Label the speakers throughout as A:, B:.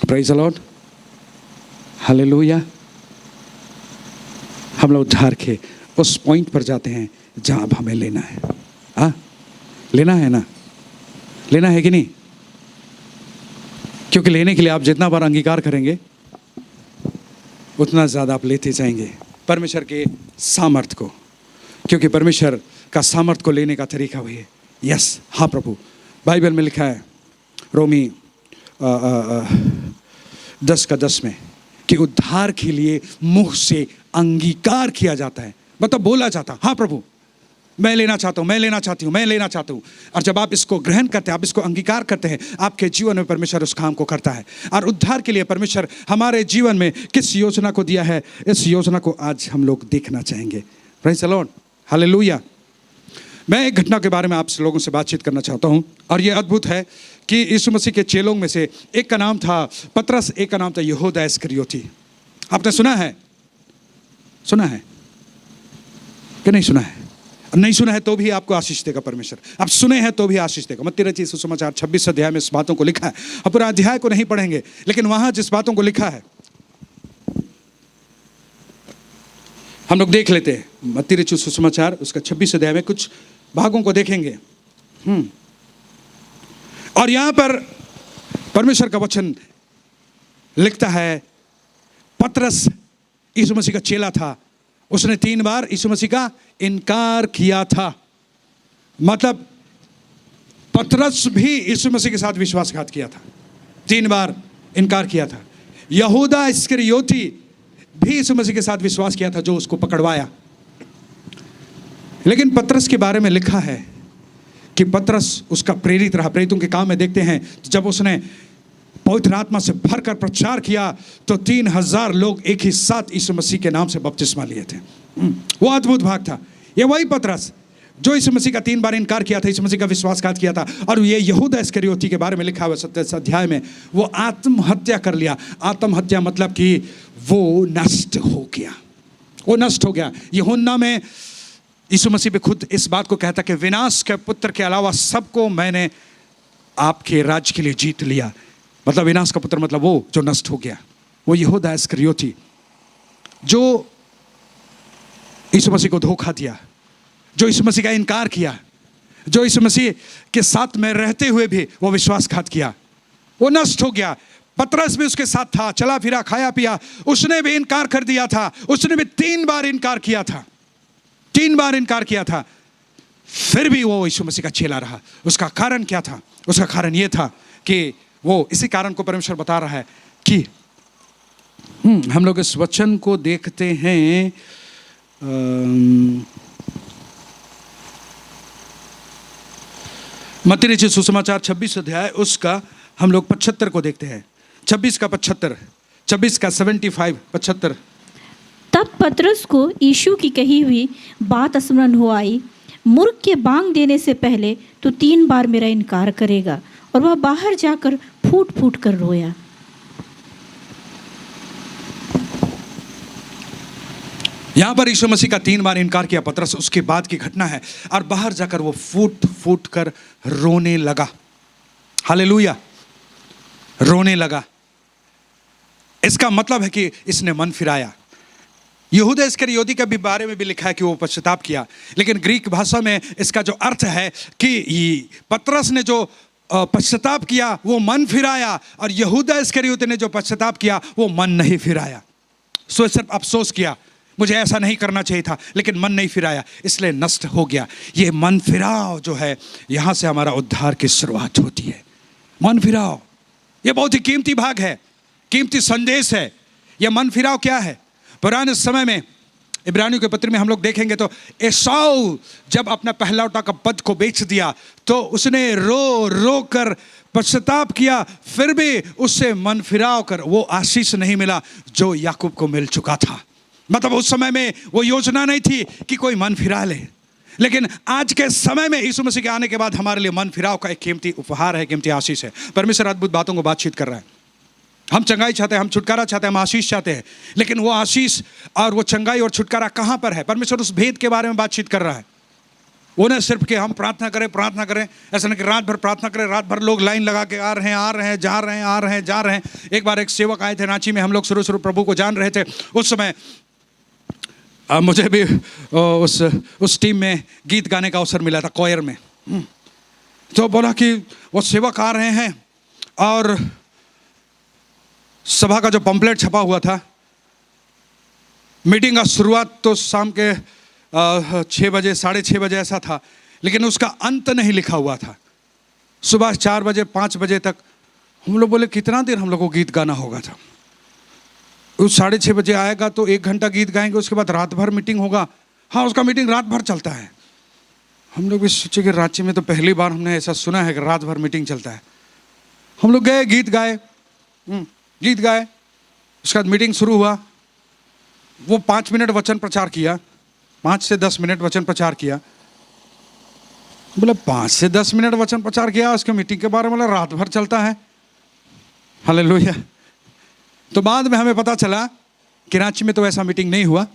A: Praise the Lord, hallelujah. हम लोग उद्धार के उस पॉइंट पर जाते हैं जहां अब हमें लेना है। हाँ, लेना है ना, लेना है कि नहीं? क्योंकि लेने के लिए आप जितना बार अंगीकार करेंगे उतना ज़्यादा आप लेते जाएंगे परमेश्वर के सामर्थ को, क्योंकि परमेश्वर का सामर्थ को लेने का तरीका वही है। यस, हाँ प्रभु। बाइबल में लिखा है रोमी 10:10 में कि उद्धार के लिए मुंह से अंगीकार किया जाता है, मतलब बोला जाता, हाँ प्रभु मैं लेना चाहता हूँ, मैं लेना चाहती हूँ, मैं लेना चाहता हूँ। और जब आप इसको ग्रहण करते हैं, आप इसको अंगीकार करते हैं, आपके जीवन में परमेश्वर उस काम को करता है। और उद्धार के लिए परमेश्वर हमारे जीवन में किस योजना को दिया है, इस योजना को आज हम लोग देखना चाहेंगे। Praise the Lord, hallelujah. मैं एक घटना के बारे में आप लोगों से बातचीत करना चाहता हूँ, और ये अद्भुत है कि यीशु मसीह के चेलों में से एक का नाम था पतरस, एक का नाम था यहूदा इस्करियोती। आपने सुना है? सुना है कि नहीं सुना है? नहीं सुना है तो भी आपको आशीष देगा परमेश्वर, आप सुने हैं तो भी आशीष देगा। मत्ती रचित सुसमाचार 26 अध्याय में इस बातों को लिखा है। अब पूरा अध्याय को नहीं पढ़ेंगे, लेकिन वहां जिस बातों को लिखा है हम लोग देख लेते हैं। मत्ती रचित सुसमाचार उसका 26 अध्याय में कुछ भागों को देखेंगे। और यहां पर परमेश्वर का वचन लिखता है, पतरस यीशु मसीह का चेला था, उसने 3 बार यीशु मसीह का इनकार किया था। मतलब पतरस भी यीशु मसीह के साथ विश्वासघात किया था, 3 बार इनकार किया था। यहूदा इस्करियोती भी यीशु मसीह के साथ विश्वास किया था, जो उसको पकड़वाया। लेकिन पतरस के बारे में लिखा है कि पतरस उसका प्रेरित रहा। प्रेरितों के काम में देखते हैं जब उसने पवित्र आत्मा से भरकर प्रचार किया तो 3000 लोग एक ही साथ यीशु मसीह के नाम से बपतिस्मा लिए थे। वो अद्भुत भाग था। ये वही पतरस जो यीशु मसीह का 3 बार इनकार किया था, यीशु मसीह का विश्वासघात किया था। और ये यहूदा इस्करियोती के बारे में लिखा हुआ 27 अध्याय में, वो आत्महत्या कर लिया। आत्महत्या मतलब कि वो नष्ट हो गया, वो नष्ट हो गया। यूहन्ना में यीशु मसीह भी खुद इस बात को कहता कि विनाश के पुत्र के अलावा सबको मैंने आपके राज्य के लिए जीत लिया। मतलब विनाश का पुत्र मतलब वो जो नष्ट हो गया, वो यहूदा इस्करियोती जो यीशु मसीह को धोखा दिया, जो यीशु मसीह का इनकार किया, जो यीशु मसीह के साथ में रहते हुए भी वो विश्वासघात किया, वो नष्ट हो गया। पतरस भी उसके साथ था, चला फिरा, खाया पिया, उसने भी इनकार कर दिया था। उसने भी 3 बार इनकार किया था, 3 बार इनकार किया था। फिर भी वो यीशु मसीह का चेला रहा। उसका कारण क्या था? उसका कारण ये था कि वो, इसी कारण को परमेश्वर बता रहा है कि हम लोग इस वचन को देखते हैं मत्ती रचित सुसमाचार 26 अध्याय उसका हम लोग 75 को देखते हैं। 26 का 75, 26 का 75, 75।
B: तब पतरस को यीशु की कही हुई बात स्मरण हो आई, मूर्ख के बांग देने से पहले तो 3 बार मेरा इनकार करेगा। और वह बाहर जाकर फूट फूट कर रोया।
A: यहां पर यीशु मसीह का 3 बार इनकार किया पतरस, उसके बाद की घटना है। और बाहर जाकर वो फूट फूट कर रोने लगा। हालेलुया, रोने लगा। इसका मतलब है कि इसने मन फिराया। यहूदा इस्करियोती के भी बारे में भी लिखा है कि वो पश्चाताप किया, लेकिन ग्रीक भाषा में इसका जो अर्थ है कि पतरस ने जो पश्चाताप किया वो मन फिराया, और यहूदा इस्करियोती ने जो पश्चाताप किया वो मन नहीं फिराया। सो सिर्फ अफसोस किया, मुझे ऐसा नहीं करना चाहिए था, लेकिन मन नहीं फिराया, इसलिए नष्ट हो गया। ये मन फिराव जो है, यहां से हमारा उद्धार की शुरुआत होती है। मन फिराव ये बहुत ही कीमती भाग है, कीमती संदेश है। यह मन फिराव क्या है? पुराने समय में इब्रानियों के पत्र में हम लोग देखेंगे तो एसाऊ जब अपना पहलौठा का पद को बेच दिया तो उसने रो रो कर पश्चाताप किया, फिर भी उससे मन फिराव कर वो आशीष नहीं मिला जो याकूब को मिल चुका था। मतलब उस समय में वो योजना नहीं थी कि कोई मन फिरा ले, लेकिन आज के समय में यीशु मसीह के आने के बाद हमारे लिए मन फिराव का एक कीमती उपहार है, कीमती आशीष है। परमेश्वर अद्भुत बातों को बातचीत कर रहा है। हम चंगाई चाहते हैं, हम छुटकारा चाहते हैं, हम आशीष चाहते हैं, लेकिन वो आशीष और वो चंगाई और छुटकारा कहां पर है? परमेश्वर उस भेद के बारे में बातचीत कर रहा है। उन्हें सिर्फ कि हम प्रार्थना करें, ऐसा नहीं कि रात भर प्रार्थना करें, रात भर लोग लाइन लगा के आ रहे हैं, जा रहे हैं। एक बार एक सेवक आए थे रांची में, हम लोग शुरू प्रभु को जान रहे थे। उस समय मुझे भी उस टीम में गीत गाने का अवसर मिला था, कोयर में। तो बोला कि वो सेवक आ रहे हैं और सभा का जो पंपलेट छपा हुआ था, मीटिंग का शुरुआत तो शाम के 6 बजे 6:30 बजे ऐसा था, लेकिन उसका अंत नहीं लिखा हुआ था। सुबह 4 बजे 5 बजे तक हम लोग बोले कितना देर हम लोग को गीत गाना होगा था। उस 6:30 बजे आएगा तो 1 घंटा गीत गाएंगे, उसके बाद रात भर मीटिंग होगा। हाँ, उसका मीटिंग रात भर चलता है। हम लोग भी सोचे कि रांची में तो पहली बार हमने ऐसा सुना है कि रात भर मीटिंग चलता है। हम लोग गए, गीत गाए, उसके बाद मीटिंग शुरू हुआ। वो 5 मिनट वचन प्रचार किया, 5 से 10 मिनट वचन प्रचार किया। बोले 5 से 10 मिनट वचन प्रचार किया, उसके मीटिंग के बारे में रात भर चलता है। हालेलुया। तो बाद में हमें पता चला कि रांची में तो ऐसा मीटिंग नहीं हुआ।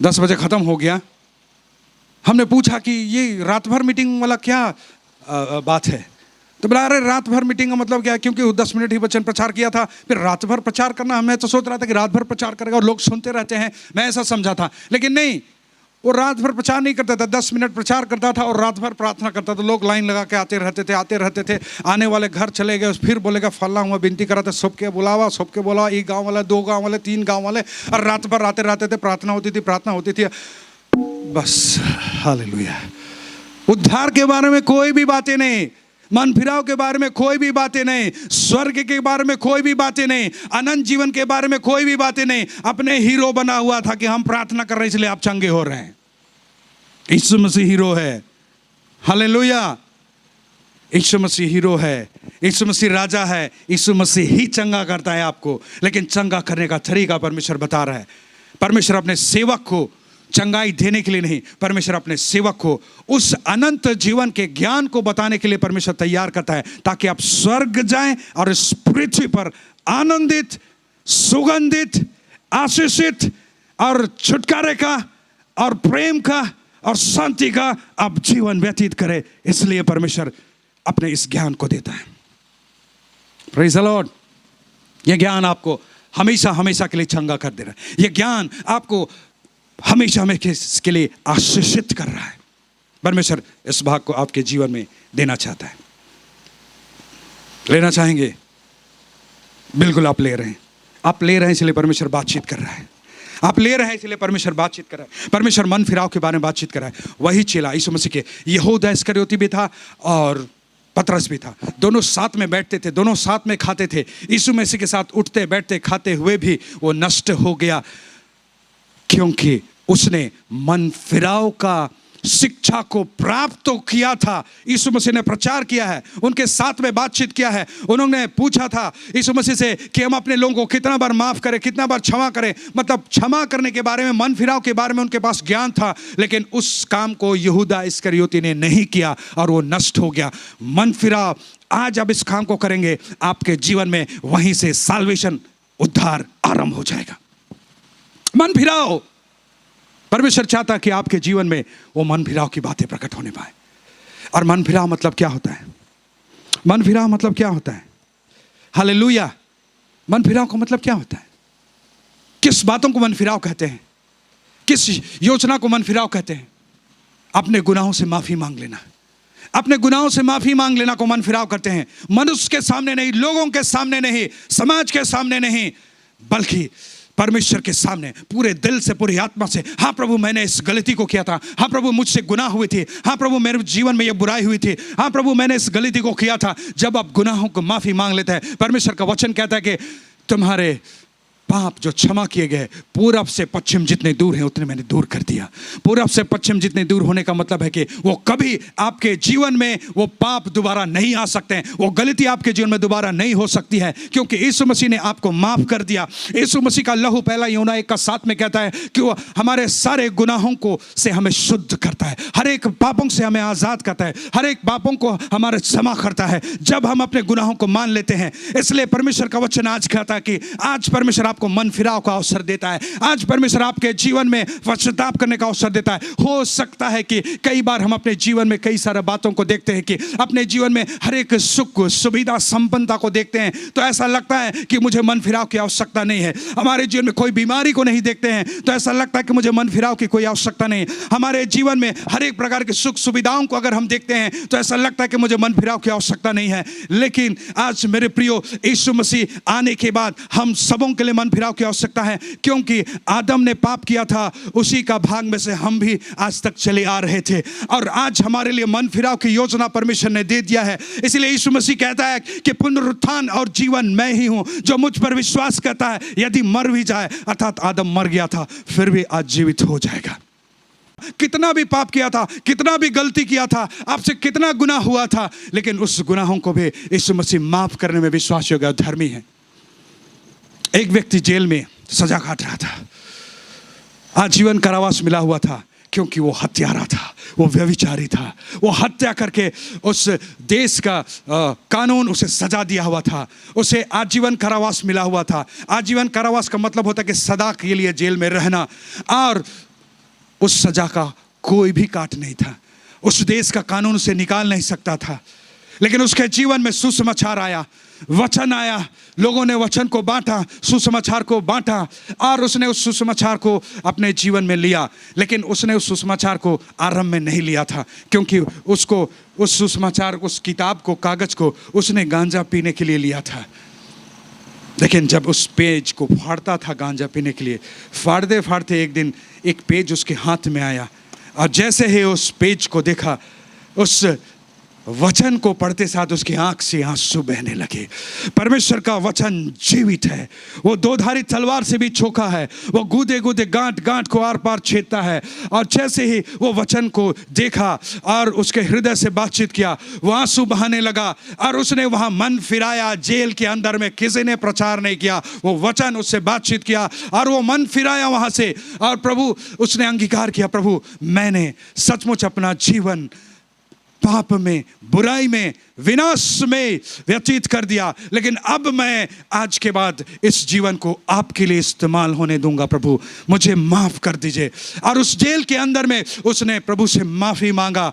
A: 10 बजे खत्म हो गया। हमने पूछा कि ये रात भर मीटिंग वाला क्या बात है? तो बोला अरे रात भर मीटिंग का मतलब क्या है, क्योंकि वो 10 मिनट ही वचन प्रचार किया था, फिर रात भर प्रचार करना। हमें तो सोच रहा था कि रात भर प्रचार करेगा और लोग सुनते रहते हैं, मैं ऐसा समझा था। लेकिन नहीं, वो रात भर प्रचार नहीं करता था, 10 मिनट प्रचार करता था और रात भर प्रार्थना करता था। लोग लाइन लगा के आते रहते थे। आने वाले घर चले गए, फिर बोलेगा फल्ला हुआ विनती करा था, सबके बुलावा, 1 गाँव वाला, 2 गाँव वाले, 3 गाँव वाले, और रात भर आते रहते थे। प्रार्थना होती थी बस। हालेलुया। उद्धार के बारे में कोई भी बातें नहीं, मन फिराव के बारे में कोई भी बातें नहीं, स्वर्ग के बारे में कोई भी बातें नहीं, अनंत जीवन के बारे में कोई भी बातें नहीं। अपने हीरो बना हुआ था कि हम प्रार्थना कर रहे हैं इसलिए आप चंगे हो रहे हैं। यीशु मसीह हीरो है। हालेलुया। यीशु मसीह हीरो है, यीशु मसीह राजा है। यीशु मसीह ही चंगा करता है आपको, लेकिन चंगा करने का तरीका परमेश्वर बता रहा है। परमेश्वर अपने सेवक को चंगाई देने के लिए नहीं, परमेश्वर अपने सेवक को उस अनंत जीवन के ज्ञान को बताने के लिए परमेश्वर तैयार करता है, ताकि आप स्वर्ग जाएं और इस पृथ्वी पर आनंदित, सुगंधित, आशीषित और छुटकारे का और प्रेम का और शांति का आप जीवन व्यतीत करें। इसलिए परमेश्वर अपने इस ज्ञान को देता है। Praise the Lord. यह ज्ञान आपको हमेशा के लिए चंगा कर दे रहा है। यह ज्ञान आपको हमेशा के लिए आशीषित कर रहा है। परमेश्वर इस भाग को आपके जीवन में देना चाहता है। लेना चाहेंगे? बिल्कुल आप ले रहे हैं। आप ले रहे हैं इसलिए परमेश्वर बातचीत कर रहा है। आप ले रहे हैं इसलिए परमेश्वर बातचीत कर रहा है। परमेश्वर मन फिराव के बारे में बातचीत कर रहा है। वही चेला यीशु मसीह के यहूदा इस्करियोती भी था और पतरस भी था। दोनों साथ में बैठते थे, दोनों साथ में खाते थे। यीशु मसीह के साथ उठते बैठते खाते हुए भी वो नष्ट हो गया, क्योंकि उसने मन फिराव का शिक्षा को प्राप्त तो किया था। यीशु मसीह ने प्रचार किया है, उनके साथ में बातचीत किया है। उन्होंने पूछा था यीशु मसीह से कि हम अपने लोगों को कितना बार माफ करें, कितना बार क्षमा करें। मतलब क्षमा करने के बारे में, मन फिराव के बारे में उनके पास ज्ञान था, लेकिन उस काम को यहूदा इस्करियोती ने नहीं किया और वो नष्ट हो गया। मन फिराव, आज आप इस काम को करेंगे, आपके जीवन में वहीं से साल्वेशन, उद्धार आरंभ हो जाएगा। मन फिराव, परमेश्वर चाहता कि आपके जीवन में वो मन फिराव की बातें प्रकट होने पाए। और मन फिराव मतलब क्या होता है? मन फिराव मतलब क्या होता है? हालेलुया। मन फिराव का मतलब क्या होता है? किस बातों को मन फिराव कहते हैं? किस योजना को मन फिराव कहते हैं? अपने गुनाहों से माफी मांग लेना, अपने गुनाहों से माफी मांग लेना को मन फिराव करते हैं। मनुष्य के सामने नहीं, लोगों के सामने नहीं, समाज के सामने नहीं, बल्कि परमेश्वर के सामने पूरे दिल से, पूरी आत्मा से, हाँ प्रभु मैंने इस गलती को किया था, हाँ प्रभु मुझसे गुनाह हुए थे, हाँ प्रभु मेरे जीवन में ये बुराई हुई थी, हाँ प्रभु मैंने इस गलती को किया था। जब आप गुनाहों को माफी मांग लेते हैं, परमेश्वर का वचन कहता है कि तुम्हारे पाप जो क्षमा किए गए, पूरब से पश्चिम जितने दूर हैं उतने मैंने दूर कर दिया। पूरब से पश्चिम जितने दूर होने का मतलब है कि वो कभी आपके जीवन में वो पाप दोबारा नहीं आ सकते हैं, वो गलती आपके जीवन में दोबारा नहीं हो सकती है, क्योंकि यीशु मसीह ने आपको माफ कर दिया। यीशु मसीह का लहू, पहला यूहन्ना 1:7 में कहता है कि वो हमारे सारे गुनाहों को से हमें शुद्ध करता है, हर एक पापों से हमें आजाद करता है, हर एक पापों को हमारे क्षमा करता है, जब हम अपने गुनाहों को मान लेते हैं। इसलिए परमेश्वर का वचन आज कहता है कि आज परमेश्वर आपको आपको मन फिराव का अवसर देता है। आज परमेश्वर आपके जीवन में पश्चाताप करने का अवसर देता है। हो सकता है कि कई बार हम अपने जीवन में कई सारे बातों को देखते हैं कि अपने जीवन में हर एक सुख सुविधा संपन्नता को देखते हैं तो ऐसा लगता है कि मुझे मन फिराव की आवश्यकता नहीं है। हमारे जीवन में कोई बीमारी को नहीं देखते हैं तो ऐसा लगता है कि मुझे मन फिराव की कोई आवश्यकता नहीं। हमारे जीवन में हर एक प्रकार की सुख सुविधाओं को अगर हम देखते हैं तो ऐसा लगता है कि मुझे मन फिराव की आवश्यकता नहीं है। लेकिन आज मेरे प्रियो, यीशु मसीह आने के बाद हम सबों के लिए मन फिराव की आवश्यकता है, क्योंकि आदम ने पाप किया था, उसी का भाग में से हम भी आज तक चले आ रहे थे और आज हमारे लिए मन फिराव की योजना परमेश्वर ने दे दिया है। इसलिए यीशु मसीह कहता है कि पुनरुत्थान और जीवन मैं ही हूं। जो मुझ पर विश्वास करता है यदि मर भी जाए, अर्थात आदम मर गया था, फिर भी आज जीवित हो जाएगा। कितना भी पाप किया था, कितना भी गलती किया था, आपसे कितना गुनाह हुआ था, लेकिन उस गुनाहों को भी यीशु मसीह माफ करने में विश्वासयोग्य और धर्मी है। एक व्यक्ति जेल में सजा काट रहा था, आजीवन कारावास मिला हुआ था, क्योंकि वो हत्यारा था, वो व्यभिचारी था, वो हत्या करके उस देश का कानून उसे सजा दिया हुआ था, उसे आजीवन कारावास मिला हुआ था। आजीवन कारावास का मतलब होता है कि सदा के लिए जेल में रहना, और उस सजा का कोई भी काट नहीं था। उस देश का कानून उसे निकाल नहीं सकता था। लेकिन उसके जीवन में सुसमाचार आया, वचन आया, लोगों ने वचन को बांटा, सुसमाचार को बांटा, और उसने उस सुसमाचार को अपने जीवन में लिया। लेकिन उसने उस सुसमाचार को आरंभ में नहीं लिया था, क्योंकि उसको उस सुसमाचार, उस किताब को, कागज को उसने गांजा पीने के लिए लिया था। लेकिन जब उस पेज को फाड़ता था गांजा पीने के लिए, फाड़ते फाड़ते एक दिन एक पेज उसके हाथ में आया, और जैसे ही उस पेज को देखा, उस वचन को पढ़ते साथ उसकी आंख से आंसू बहने लगे। परमेश्वर का वचन जीवित है, वो दोधारी तलवार से भी चोखा है, वो गूदे गूदे गांठ गांठ को आर पार छेदता है। और जैसे ही वो वचन को देखा और उसके हृदय से बातचीत किया, वो आंसू बहाने लगा और उसने वहां मन फिराया। जेल के अंदर में किसी ने प्रचार नहीं किया, वो वचन उससे बातचीत किया और वो मन फिराया वहां से। और प्रभु, उसने अंगीकार किया, प्रभु मैंने सचमुच अपना जीवन पाप में, बुराई में, विनाश में व्यतीत कर दिया, लेकिन अब मैं आज के बाद इस जीवन को आपके लिए इस्तेमाल होने दूंगा। प्रभु मुझे माफ कर दीजिए। और उस जेल के अंदर में उसने प्रभु से माफी मांगा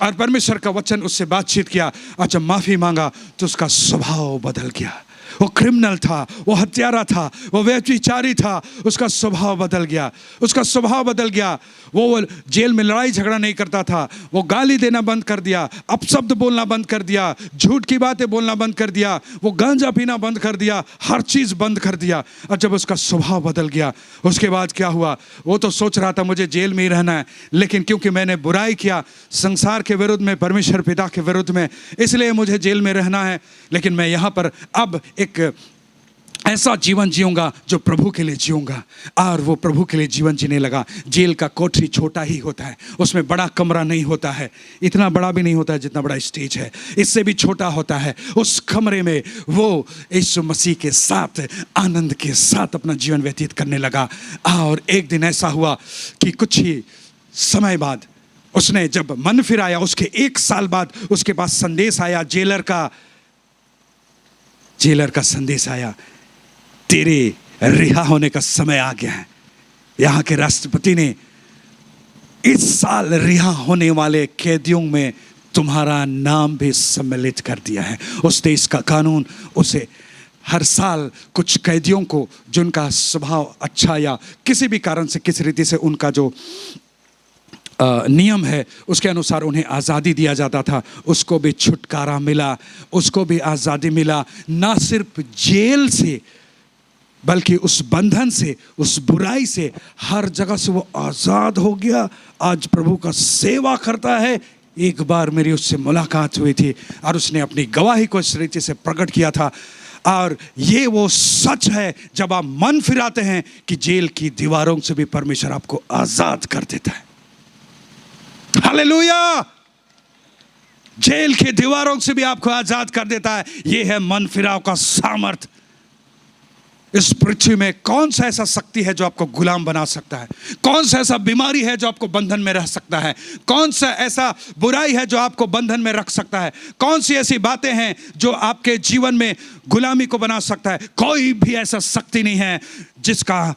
A: और परमेश्वर का वचन उससे बातचीत किया। और जब माफी मांगा तो उसका स्वभाव बदल गया। वो क्रिमिनल था, वो हत्यारा था, वो व्यभिचारी था, उसका स्वभाव बदल गया। उसका स्वभाव बदल गया। वो जेल में लड़ाई झगड़ा नहीं करता था, वो गाली देना बंद कर दिया, अपशब्द बोलना बंद कर दिया, झूठ की बातें बोलना बंद कर दिया, वो गांजा पीना बंद कर दिया, हर चीज़ बंद कर दिया। और जब उसका स्वभाव बदल गया, उसके बाद क्या हुआ? वो तो सोच रहा था मुझे जेल में ही रहना है, लेकिन क्योंकि मैंने बुराई किया संसार के विरुद्ध में, परमेश्वर पिता के विरुद्ध में, इसलिए मुझे जेल में रहना है। लेकिन मैं यहाँ पर अब एक ऐसा जीवन जीऊंगा जो प्रभु के लिए जीऊंगा। और वो प्रभु के लिए जीवन जीने लगा। जेल का कोठरी छोटा ही होता है, उसमें बड़ा कमरा नहीं होता है, इतना बड़ा भी नहीं होता है जितना बड़ा स्टेज है, इससे भी छोटा होता है। उस कमरे में वो यीशु मसीह के साथ आनंद के साथ अपना जीवन व्यतीत करने लगा। और एक दिन ऐसा हुआ कि कुछ ही समय बाद उसने जब मन फिराया, उसके 1 साल बाद उसके पास संदेश आया, जेलर का संदेश आया, तेरे रिहा होने का समय आ गया है। यहाँ के राष्ट्रपति ने इस साल रिहा होने वाले कैदियों में तुम्हारा नाम भी सम्मिलित कर दिया है। उस देश का कानून उसे हर साल कुछ कैदियों को जिनका स्वभाव अच्छा या किसी भी कारण से, किस रीति से उनका जो नियम है उसके अनुसार उन्हें आज़ादी दिया जाता था, उसको भी छुटकारा मिला, उसको भी आज़ादी मिला। ना सिर्फ जेल से बल्कि उस बंधन से, उस बुराई से, हर जगह से वो आज़ाद हो गया। आज प्रभु का सेवा करता है। एक बार मेरी उससे मुलाकात हुई थी और उसने अपनी गवाही को इस रीति से प्रकट किया था। और ये वो सच है जब आप मन फिराते हैं कि जेल की दीवारों से भी परमेश्वर आपको आज़ाद कर देता है। हालेलुया! जेल के दीवारों से भी आपको आजाद कर देता है। यह है मन फिराव का सामर्थ। इस पृथ्वी में कौन सा ऐसा शक्ति है जो आपको गुलाम बना सकता है? कौन सा ऐसा बीमारी है जो आपको बंधन में रह सकता है? कौन सा ऐसा बुराई है जो आपको बंधन में रख सकता है? कौन सी ऐसी बातें हैं जो आपके जीवन में गुलामी को बना सकता है? कोई भी ऐसा शक्ति नहीं है जिसका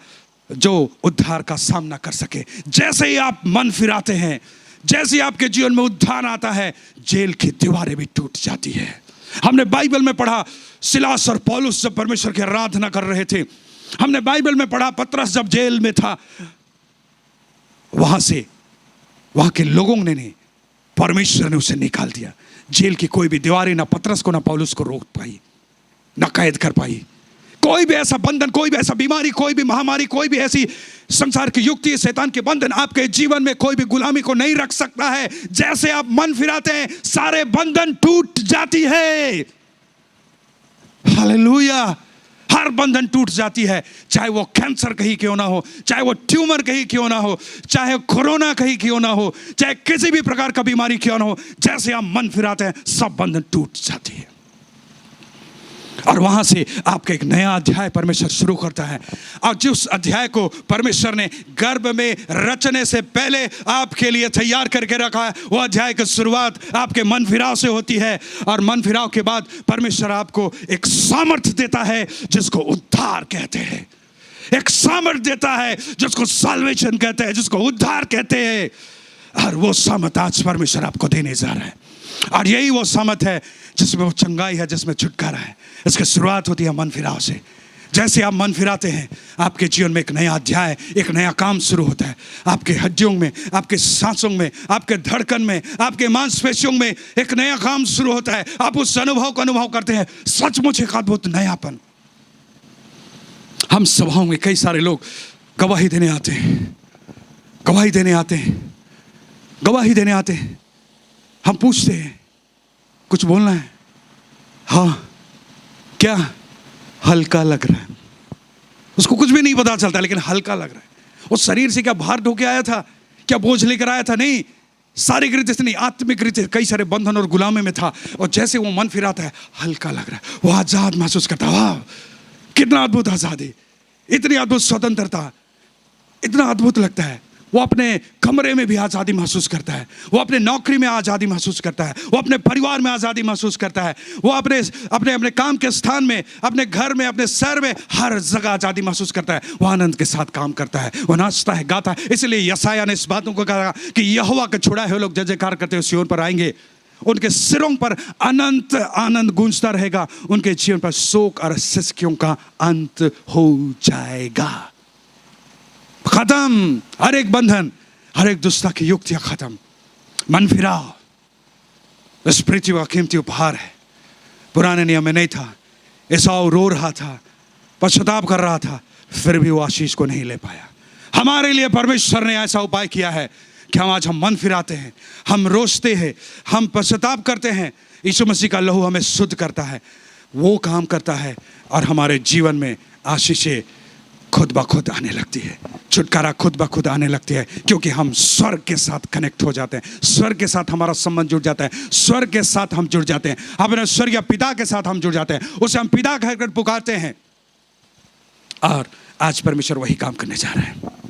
A: जो उद्धार का सामना कर सके। जैसे ही आप मन फिराते हैं, जैसे ही आपके जीवन में उद्धार आता है, जेल की दीवारें भी टूट जाती है। हमने बाइबल में पढ़ा सिलास और पौलुस जब परमेश्वर की आराधना कर रहे थे। हमने बाइबल में पढ़ा पतरस जब जेल में था, वहां के लोगों ने नहीं, परमेश्वर ने उसे निकाल दिया। जेल की कोई भी दीवारें ना पतरस को ना पौलुस को रोक पाई, ना कैद कर पाई। कोई भी ऐसा बंधन, कोई भी ऐसा बीमारी, कोई भी महामारी, कोई भी ऐसी संसार की युक्ति, शैतान के बंधन आपके जीवन में कोई भी गुलामी को नहीं रख सकता है। जैसे आप मन फिराते हैं, सारे बंधन टूट जाती है। हालेलुया। हर बंधन टूट जाती है, चाहे वो कैंसर कहीं क्यों ना हो, चाहे वो ट्यूमर कहीं क्यों ना हो, चाहे कोरोना कहीं क्यों ना हो, चाहे किसी भी प्रकार का बीमारी क्यों ना हो। जैसे आप मन फिराते हैं, सब बंधन टूट जाती है और वहां से आपका एक नया अध्याय परमेश्वर शुरू करता है। और जिस अध्याय को परमेश्वर ने गर्भ में रचने से पहले आपके लिए तैयार करके रखा है, वो अध्याय की शुरुआत आपके मन फिराव से होती है। और मन फिराव के बाद परमेश्वर आपको एक सामर्थ्य देता है जिसको उद्धार कहते हैं। एक सामर्थ्य देता है जिसको साल्वेशन कहते हैं, जिसको उद्धार कहते हैं। और वो सामर्थ आज परमेश्वर आपको देने जा रहा है। और यही वो सामर्थ है जिसमें वो चंगाई है, जिसमें छुटकारा है। इसकी शुरुआत होती है मन फिराव से। जैसे आप मन फिराते हैं, आपके जीवन में एक नया अध्याय, एक नया काम शुरू होता है। आपके हड्डियों में, आपके सांसों में, आपके धड़कन में, आपके मांसपेशियों में एक नया काम शुरू होता है। आप उस अनुभव को अनुभव करते हैं, सचमुच एक अद्भुत नयापन। हम सभाओं में कई सारे लोग गवाही देने आते हैं, गवाही देने आते हैं, गवाही देने आते हैं। हम पूछते हैं, कुछ बोलना है? हाँ, क्या? हल्का लग रहा है। उसको कुछ भी नहीं पता चलता, लेकिन हल्का लग रहा है। वो शरीर से क्या भार ढोके आया था, क्या बोझ लेकर आया था? नहीं, शारीरिक रीति से नहीं, आत्मिक रीति से कई सारे बंधन और गुलामी में था। और जैसे वो मन फिराता है, हल्का लग रहा है, वो आजाद महसूस करता है। वाह, कितना अद्भुत आजादी, इतनी अद्भुत स्वतंत्रता, इतना अद्भुत लगता है। वो अपने कमरे में भी आज़ादी महसूस करता है, वो अपने नौकरी में आज़ादी महसूस करता है, वो अपने परिवार में आज़ादी महसूस करता है, वो अपने अपने अपने काम के स्थान में, अपने घर में, अपने शहर में, हर जगह आज़ादी महसूस करता है। वो आनंद के साथ काम करता है, वो नाचता है, गाता है। इसलिए यशायाह ने इस बातों को कहा कि यहोवा के छुड़ाए हुए लोग जय जयकार करते हुए सिय्योन पर आएंगे। उनके सिरों पर अनंत आनंद गूंजता रहेगा, उनके जीवन पर शोक और सिसकियों का अंत हो जाएगा। खत्म हर एक बंधन, हर एक दुष्टता की युक्तियां खत्म। मन फिराव इस पृथ्वी का कीमती उपहार है। पुराने नियम में नहीं था। एसाव रो रहा था, पश्चाताप कर रहा था, फिर भी वो आशीष को नहीं ले पाया। हमारे लिए परमेश्वर ने ऐसा उपाय किया है कि आज हम मन फिराते हैं, हम रोते हैं, हम पश्चाताप करते हैं। यीशु मसीह का लहू हमें शुद्ध करता है, वो काम करता है और हमारे जीवन में आशीषें खुद ब खुद आने लगती है, छुटकारा खुद ब खुद आने लगती है। क्योंकि हम स्वर्ग के साथ कनेक्ट हो जाते हैं, स्वर्ग के साथ हमारा संबंध जुड़ जाता है, स्वर्ग के साथ हम जुड़ जाते हैं, अपने स्वर्गीय पिता के साथ हम जुड़ जाते हैं, उसे हम पिता कहकर पुकारते हैं। और आज परमेश्वर वही काम करने जा रहा है,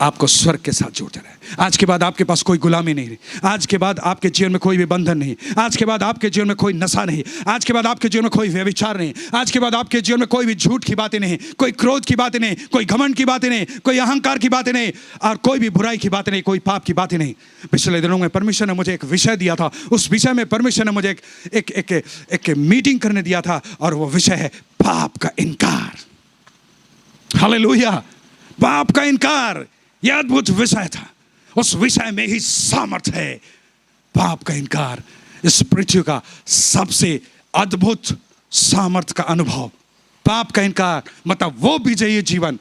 A: आपको स्वर्ग के साथ जोड़ रहा है। आज के बाद आपके पास कोई गुलामी नहीं, आज के बाद आपके जीवन में कोई भी बंधन नहीं, आज के बाद आपके जीवन में कोई नशा नहीं, आज के बाद आपके जीवन में कोई व्यभिचार नहीं, आज के बाद आपके जीवन में कोई भी झूठ की बातें नहीं, कोई क्रोध की बातें नहीं, कोई घमंड की बातें नहीं, कोई अहंकार की बातें नहीं, और कोई भी बुराई की बातें नहीं, कोई पाप की बातें नहीं। पिछले दिनों में परमेश्वर ने मुझे एक विषय दिया था, उस विषय में परमेश्वर ने मुझे एक मीटिंग करने दिया था, और वो विषय है पाप का इनकार। हालेलुया, पाप का इनकार, यह अद्भुत विषय था। उस विषय में ही सामर्थ है। पाप का इनकार इस पृथ्वी का सबसे अद्भुत सामर्थ का अनुभव। पाप का इनकार मतलब वो विजयी जीवन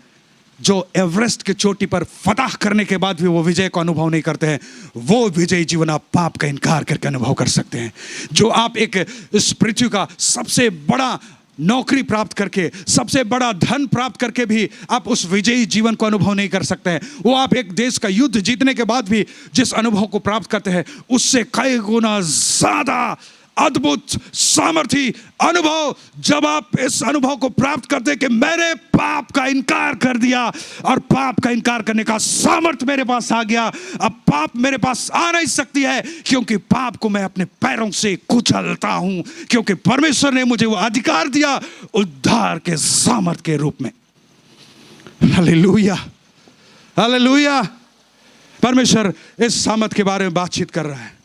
A: जो एवरेस्ट की चोटी पर फतह करने के बाद भी वो विजय को अनुभव नहीं करते हैं। वो विजयी जीवन आप पाप का इनकार करके अनुभव कर सकते हैं। जो आप एक इस पृथ्वी का सबसे बड़ा नौकरी प्राप्त करके, सबसे बड़ा धन प्राप्त करके भी आप उस विजयी जीवन को अनुभव नहीं कर सकते हैं। वो आप एक देश का युद्ध जीतने के बाद भी जिस अनुभव को प्राप्त करते हैं, उससे कई गुना ज्यादा अद्भुत सामर्थी अनुभव, जब आप इस अनुभव को प्राप्त करते कि मैंने पाप का इनकार कर दिया और पाप का इनकार करने का सामर्थ मेरे पास आ गया, अब पाप मेरे पास आ नहीं सकती है, क्योंकि पाप को मैं अपने पैरों से कुचलता हूं, क्योंकि परमेश्वर ने मुझे वो अधिकार दिया उद्धार के सामर्थ के रूप में। Hallelujah, hallelujah. परमेश्वर इस सामर्थ के बारे में बातचीत कर रहा है।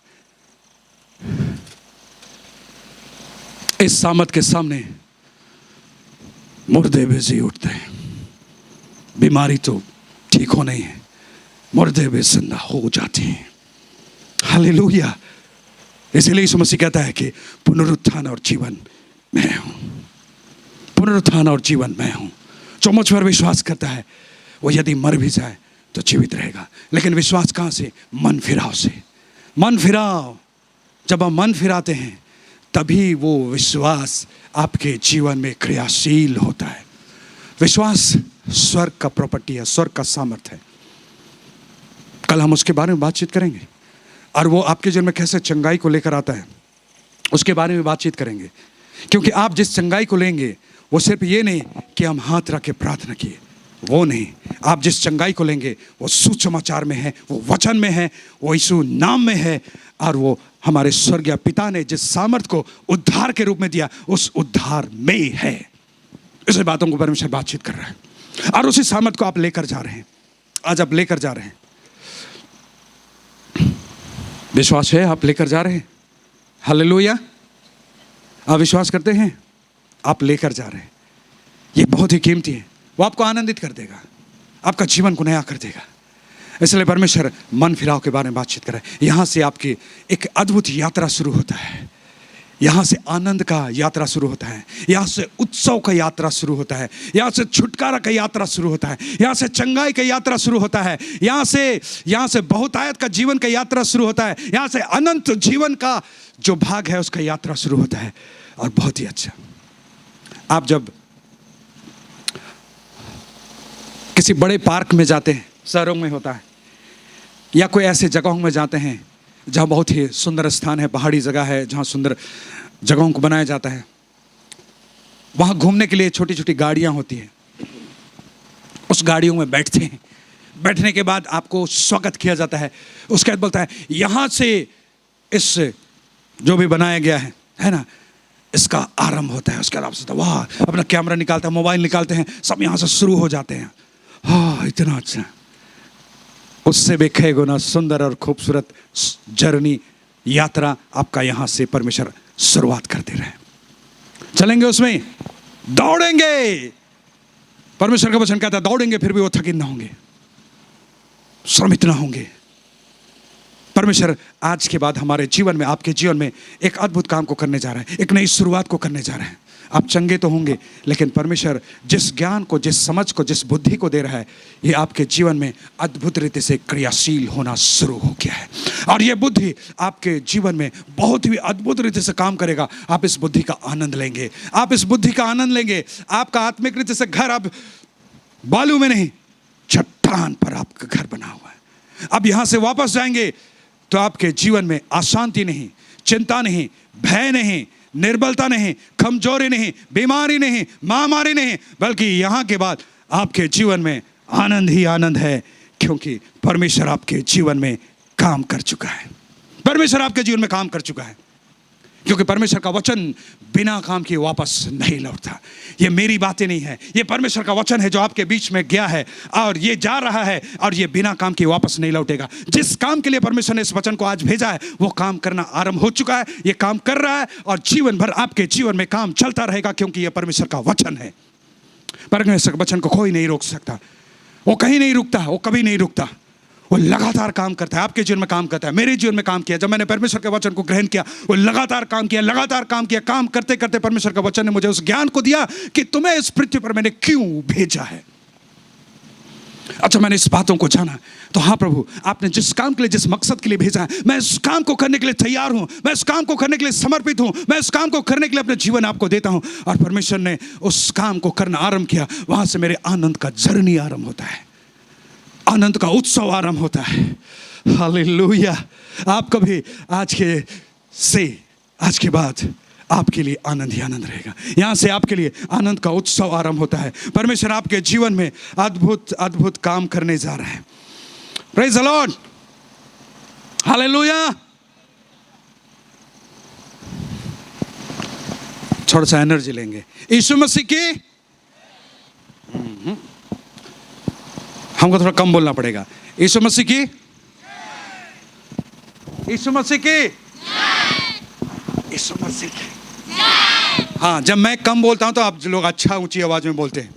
A: इस सामर्थ के सामने मुर्दे भी जी उठते हैं। बीमारी तो ठीक हो नहीं है, मुर्दे भी जिंदा हो जाते हैं। हालेलुया। इसलिए यीशु मसीह कहता है कि पुनरुत्थान और जीवन मैं हूं, पुनरुत्थान और जीवन मैं हूं। जो मुझ पर विश्वास करता है वो यदि मर भी जाए तो जीवित रहेगा। लेकिन विश्वास कहां से? मन फिराव से। मन फिराव, जब हम मन फिराते हैं तभी वो विश्वास आपके जीवन में क्रियाशील होता है। विश्वास स्वर्ग का प्रॉपर्टी है, स्वर्ग का सामर्थ है। कल हम उसके बारे में बातचीत करेंगे और वो आपके जीवन में कैसे चंगाई को लेकर आता है उसके बारे में बातचीत करेंगे। क्योंकि आप जिस चंगाई को लेंगे वो सिर्फ ये नहीं कि हम हाथ रख के प्रार्थना किए, वो नहीं। आप जिस चंगाई को लेंगे वो सुसमाचार में है, वो वचन में है, वो यीशु नाम में है, और वो हमारे स्वर्गीय पिता ने जिस सामर्थ को उद्धार के रूप में दिया उस उद्धार में है। इस बातों को परमेश्वर बातचीत कर रहा है और उसी सामर्थ को आप लेकर जा रहे हैं। आज आप लेकर जा रहे हैं। विश्वास है आप लेकर जा रहे हैं? हालेलुया। आप विश्वास करते हैं? आप लेकर जा रहे हैं। ये बहुत ही कीमती है। वो आपको आनंदित कर देगा, आपका जीवन को नया कर देगा। इसलिए परमेश्वर मन फिराव के बारे में बातचीत कर रहा है। यहाँ से आपकी एक अद्भुत यात्रा शुरू होता है। यहाँ से आनंद का यात्रा शुरू होता है, यहाँ से उत्सव का यात्रा शुरू होता है, यहाँ से छुटकारा का यात्रा शुरू होता है, यहाँ से चंगाई का यात्रा शुरू होता है, यहाँ से बहुतायत का जीवन का यात्रा शुरू होता है, यहाँ से अनंत जीवन का जो भाग है उसका यात्रा शुरू होता है। और बहुत ही अच्छा, आप जब किसी बड़े पार्क में जाते हैं, शहरों में होता है, या कोई ऐसे जगहों में जाते हैं जहाँ बहुत ही सुंदर स्थान है, पहाड़ी जगह है, जहाँ सुंदर जगहों को बनाया जाता है, वहाँ घूमने के लिए छोटी छोटी गाड़ियाँ होती हैं। उस गाड़ियों में बैठते हैं, बैठने के बाद आपको स्वागत किया जाता है। उसके बाद बोलता है यहाँ से इस जो भी बनाया गया है ना, इसका आरंभ होता है। उसके बाद आप सोचते हैं वाह, अपना कैमरा निकालते हैं, मोबाइल निकालते हैं, सब यहाँ से शुरू हो जाते हैं। हाँ, इतना अच्छा। उससे भी कई गुना सुंदर और खूबसूरत जर्नी, यात्रा आपका यहाँ से परमेश्वर शुरुआत कर दे रहे हैं। चलेंगे उसमें, दौड़ेंगे। परमेश्वर का वचन कहता है दौड़ेंगे फिर भी वो थकित ना होंगे, श्रमित ना होंगे। परमेश्वर आज के बाद हमारे जीवन में, आपके जीवन में एक अद्भुत काम को करने जा रहा है, एक नई शुरुआत को करने जा रहा है। आप चंगे तो होंगे, लेकिन परमेश्वर जिस ज्ञान को, जिस समझ को, जिस बुद्धि को दे रहा है, ये आपके जीवन में अद्भुत रीति से क्रियाशील होना शुरू हो गया है। और ये बुद्धि आपके जीवन में बहुत ही अद्भुत रीति से काम करेगा। आप इस बुद्धि का आनंद लेंगे, आप इस बुद्धि का आनंद लेंगे। आपका आत्मिक रीति से घर अब बालू में नहीं, चट्टान पर आपका घर बना हुआ है। अब यहां से वापस जाएंगे तो आपके जीवन में अशांति नहीं, चिंता नहीं, भय नहीं, निर्बलता नहीं, कमजोरी नहीं, बीमारी नहीं, महामारी नहीं, बल्कि यहां के बाद आपके जीवन में आनंद ही आनंद है, क्योंकि परमेश्वर आपके जीवन में काम कर चुका है। परमेश्वर आपके जीवन में काम कर चुका है, क्योंकि परमेश्वर का वचन बिना काम किए वापस नहीं लौटता। ये मेरी बातें नहीं है, ये परमेश्वर का वचन है जो आपके बीच में गया है और ये जा रहा है, और ये बिना काम किए वापस नहीं लौटेगा। जिस काम के लिए परमेश्वर ने इस वचन को आज भेजा है वो काम करना आरंभ हो चुका है, ये काम कर रहा है, और जीवन भर आपके जीवन में काम चलता रहेगा, क्योंकि ये परमेश्वर का वचन है। परमेश्वर के वचन को कोई नहीं रोक सकता। वो कहीं नहीं रुकता, वो कभी नहीं रुकता, वो लगातार काम करता है। आपके जीवन में काम करता है, मेरे जीवन में काम किया। जब मैंने परमेश्वर के वचन को ग्रहण किया, वो लगातार काम किया, लगातार काम किया। काम करते करते परमेश्वर का वचन ने मुझे उस ज्ञान को दिया कि तुम्हें इस पृथ्वी पर मैंने क्यों भेजा है। अच्छा, मैंने इस बातों को जाना तो हाँ प्रभु, आपने जिस काम के लिए, जिस मकसद के लिए भेजा है, मैं इस काम को करने के लिए तैयार हूं, मैं इस काम को करने के लिए समर्पित हूं, मैं इस काम को करने के लिए अपना जीवन आपको देता हूं। और परमेश्वर ने उस काम को करना आरंभ किया। वहां से मेरे आनंद का जर्नी आरंभ होता है, आनंद का उत्सव आरंभ होता है। हालेलुया। आप कभी आज के से आज के बाद आपके लिए आनंद ही आनंद रहेगा। यहाँ से आपके लिए आनंद का उत्सव आरंभ होता है। परमेश्वर आपके जीवन में अद्भुत अद्भुत काम करने जा रहे हैं। Praise the Lord, hallelujah. थोड़ा सा एनर्जी लेंगे। यीशु मसीह की, हमको थोड़ा कम बोलना पड़ेगा। यीशु मसीह की, यीशु मसीह की, यीशु मसीह की। हाँ, जब मैं कम बोलता हूं तो आप लोग अच्छा ऊंची आवाज में बोलते हैं,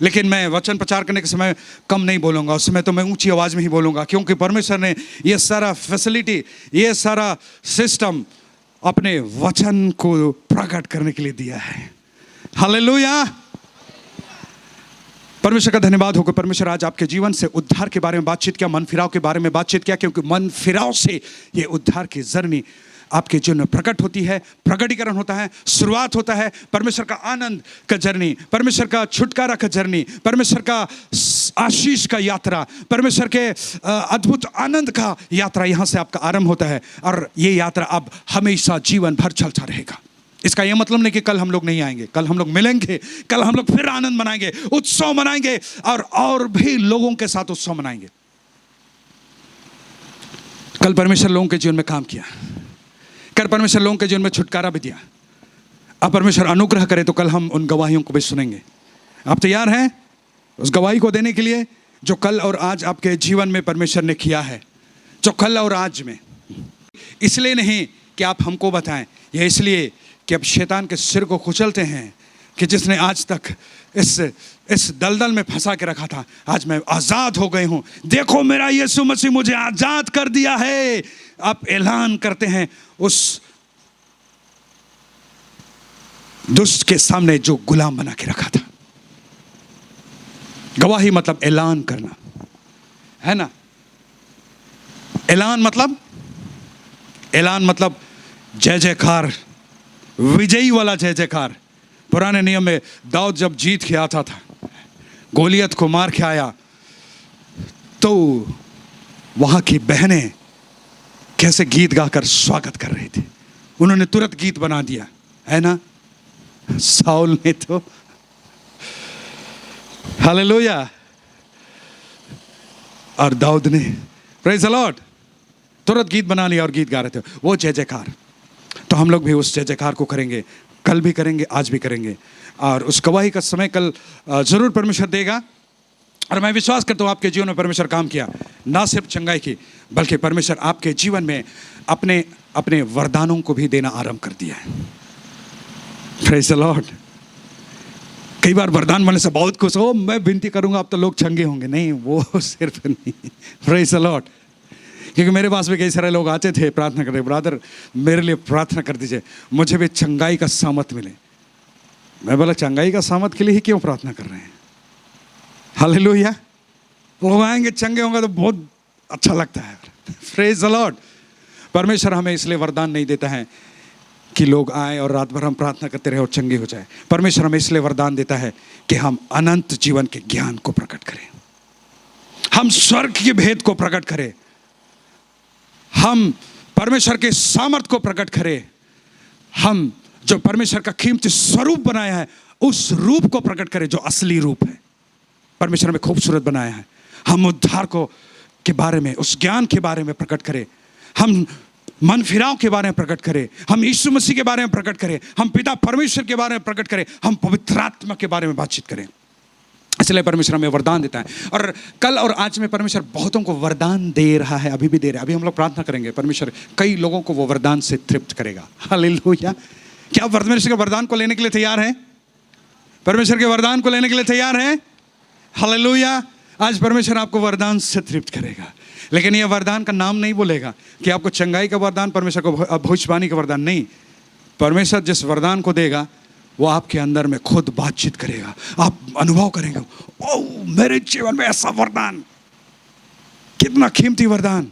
A: लेकिन मैं वचन प्रचार करने के समय कम नहीं बोलूंगा, उस समय तो मैं ऊंची आवाज में ही बोलूंगा, क्योंकि परमेश्वर ने ये सारा फैसिलिटी, ये सारा सिस्टम अपने वचन को प्रकट करने के लिए दिया है। हालेलुया। परमेश्वर का धन्यवाद होगा। परमेश्वर आज आपके जीवन से उद्धार के बारे में बातचीत किया, मन फिराव के बारे में बातचीत किया, क्योंकि मन फिराव से ये उद्धार की जर्नी आपके जीवन में प्रकट होती है, प्रकटीकरण होता है, शुरुआत होता है। परमेश्वर का आनंद का जर्नी, परमेश्वर का छुटकारा का जर्नी, परमेश्वर का आशीष का यात्रा, परमेश्वर के अद्भुत आनंद का यात्रा यहाँ से आपका आरंभ होता है, और ये यात्रा अब हमेशा जीवन भर चलता रहेगा। इसका यह मतलब नहीं कि कल हम लोग नहीं आएंगे, कल हम लोग मिलेंगे, कल हम लोग फिर आनंद मनाएंगे, उत्सव मनाएंगे, और भी लोगों के साथ उत्सव मनाएंगे। कल परमेश्वर लोगों के जीवन में काम किया, कल परमेश्वर लोगों के जीवन में छुटकारा भी दिया। अब परमेश्वर अनुग्रह करे तो कल हम उन गवाहियों को भी सुनेंगे। आप तैयार हैं उस गवाही को देने के लिए जो कल और आज आपके जीवन में परमेश्वर ने किया है, जो कल और आज में? इसलिए नहीं कि आप हमको बताएं, यह इसलिए कि अब शैतान के सिर को कुचलते हैं कि जिसने आज तक इस दलदल में फंसा के रखा था, आज मैं आजाद हो गए हूं। देखो मेरा यीशु मसीह मुझे आजाद कर दिया है। आप ऐलान करते हैं उस दुष्ट के सामने जो गुलाम बना के रखा था। गवाही मतलब ऐलान करना है ना। ऐलान मतलब जय जयकार, विजयी वाला जय जयकार। पुराने नियम में दाऊद जब जीत के आता था, गोलियत को मार के आया, तो वहां की बहनें कैसे गीत गाकर स्वागत कर रही थी। उन्होंने तुरंत गीत बना दिया, है ना। साउल ने तो हालेलुया, और दाऊद ने प्रेज द लॉर्ड तुरंत गीत बना लिया और गीत गा रहे थे, वो जय जयकार। तो हम लोग भी उस जय जयकार को करेंगे, कल भी करेंगे, आज भी करेंगे, और उस गवाही का समय कल जरूर परमेश्वर देगा। और मैं विश्वास करता हूँ आपके जीवन में परमेश्वर काम किया, ना सिर्फ चंगाई की, बल्कि परमेश्वर आपके जीवन में अपने अपने वरदानों को भी देना आरंभ कर दिया है। Praise the Lord. कई बार वरदान बनने से बहुत खुश हो, मैं विनती करूंगा अब तो लोग चंगे होंगे, नहीं, वो सिर्फ नहीं। Praise the Lord. क्योंकि मेरे पास भी कई सारे लोग आते थे प्रार्थना करते, ब्रदर मेरे लिए प्रार्थना कर दीजिए, मुझे भी चंगाई का सामत मिले। मैं बोला चंगाई का सामत के लिए ही क्यों प्रार्थना कर रहे हैं? हालेलुया। लोग आएंगे चंगे होंगे तो बहुत अच्छा लगता है। Praise the Lord. परमेश्वर हमें इसलिए वरदान नहीं देता है कि लोग आए और रात भर हम प्रार्थना करते रहे और चंगे हो जाए। परमेश्वर हमें इसलिए वरदान देता है कि हम अनंत जीवन के ज्ञान को प्रकट करें, हम स्वर्ग के भेद को प्रकट करें, हम परमेश्वर के सामर्थ को प्रकट करें, हम जो परमेश्वर का कीमती स्वरूप बनाया है उस रूप को प्रकट करें जो असली रूप है। परमेश्वर में खूबसूरत बनाया है। हम उद्धार को के बारे में, उस ज्ञान के बारे में प्रकट करें, हम मन फिराव के बारे में प्रकट करें, हम यीशु मसीह के बारे में प्रकट करें, हम पिता परमेश्वर के बारे में प्रकट करें, हम पवित्र आत्मा के बारे में बातचीत करें। इसलिए परमेश्वर हमें वरदान देता है, और कल और आज में परमेश्वर बहुतों को वरदान दे रहा है, अभी भी दे रहा है। अभी हम लोग प्रार्थना करेंगे, परमेश्वर कई लोगों को वो वरदान से तृप्त करेगा। हालेलुया। क्या आप परमेश्वर के वरदान को लेने के लिए तैयार हैं? परमेश्वर के वरदान को लेने के लिए तैयार हैं? हालेलुया। आज परमेश्वर आपको वरदान से तृप्त करेगा, लेकिन यह वरदान का नाम नहीं बोलेगा कि आपको चंगाई का वरदान, परमेश्वर को भविष्यवाणी का वरदान नहीं। परमेश्वर जिस वरदान को देगा वो आपके अंदर में खुद बातचीत करेगा, आप अनुभव करेंगे, ओह मेरे जीवन में ऐसा वरदान, कितना कीमती वरदान।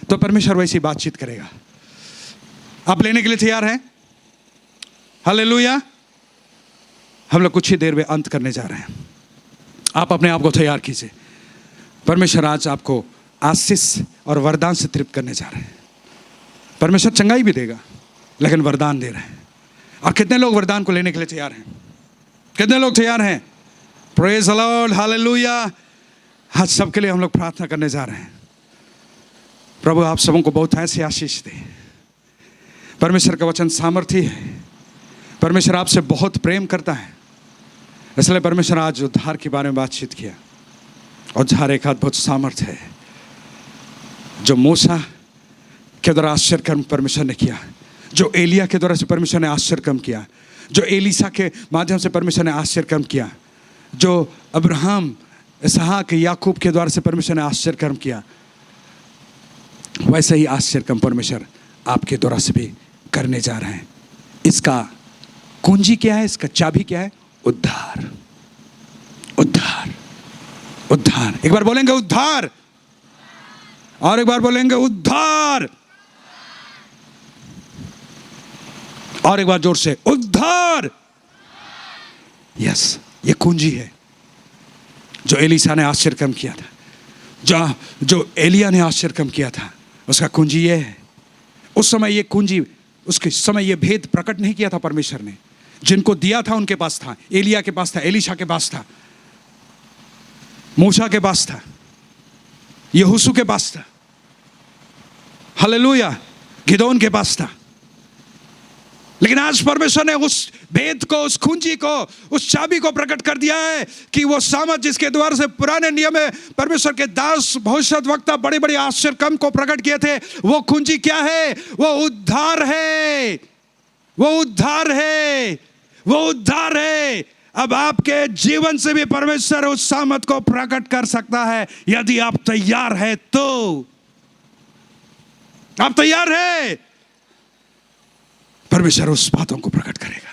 A: तो परमेश्वर वैसी बातचीत करेगा। आप लेने के लिए तैयार हैं? हालेलुया। हम लोग कुछ ही देर में अंत करने जा रहे हैं। आप अपने आप को तैयार कीजिए। परमेश्वर आज आपको आशीष और वरदान से तृप्त करने जा रहे हैं। परमेश्वर चंगाई भी देगा, लेकिन वरदान दे रहे हैं। और कितने लोग वरदान को लेने के लिए तैयार हैं? कितने लोग तैयार हैं? Praise the Lord, hallelujah. आज सबके लिए हम लोग प्रार्थना करने जा रहे हैं। प्रभु आप सबों को बहुत ऐसी आशीष दे। परमेश्वर का वचन सामर्थी है। परमेश्वर आपसे बहुत प्रेम करता है, इसलिए परमेश्वर आज उद्धार के बारे में बातचीत किया। उद्धार एक अद्भुत सामर्थ्य है जो मूसा के द्वारा आश्चर्य कर्म परमेश्वर ने किया, जो एलिया के द्वारा से परमेश्वर ने आश्चर्य कर्म किया, जो एलीसा के माध्यम से परमेश्वर ने आश्चर्य कर्म किया, जो अब्राहम, इसहाक, याकूब के द्वारा से परमेश्वर ने आश्चर्य कर्म किया, वैसे ही आश्चर्य कर्म परमेश्वर आपके द्वारा से भी करने जा रहे हैं। इसका कुंजी क्या है? इसका चाबी क्या है? उद्धार, उद्धार, उद्धार। एक बार बोलेंगे उद्धार, और एक बार बोलेंगे उद्धार, और एक बार जोर से उद्धार। यस, ये कुंजी है जो एलीसा ने आश्चर्य कर्म किया था, जो एलिया ने आश्चर्य कर्म किया था। उसका कुंजी ये है। उस समय ये कुंजी, उसके समय ये भेद प्रकट नहीं किया था परमेश्वर ने। जिनको दिया था उनके पास था, एलिया के पास था, एलीशा के पास था, मूसा के पास था, यहोशू के पास था, हालेलुया, गिदोन के पास था। लेकिन आज परमेश्वर ने उस भेद को, उस कुंजी को, उस चाबी को प्रकट कर दिया है कि वो सामर्थ जिसके द्वारा से पुराने नियम में परमेश्वर के दास भविष्यद्वक्ता बड़े बड़े आश्चर्य कर्म को प्रकट किए थे, वो कुंजी क्या है? वो उद्धार है, वो उद्धार है, वो उद्धार है। अब आपके जीवन से भी परमेश्वर उस सामर्थ को प्रकट कर सकता है यदि आप तैयार है तो। आप तैयार है? परमेश्वर उस बातों को प्रकट करेगा।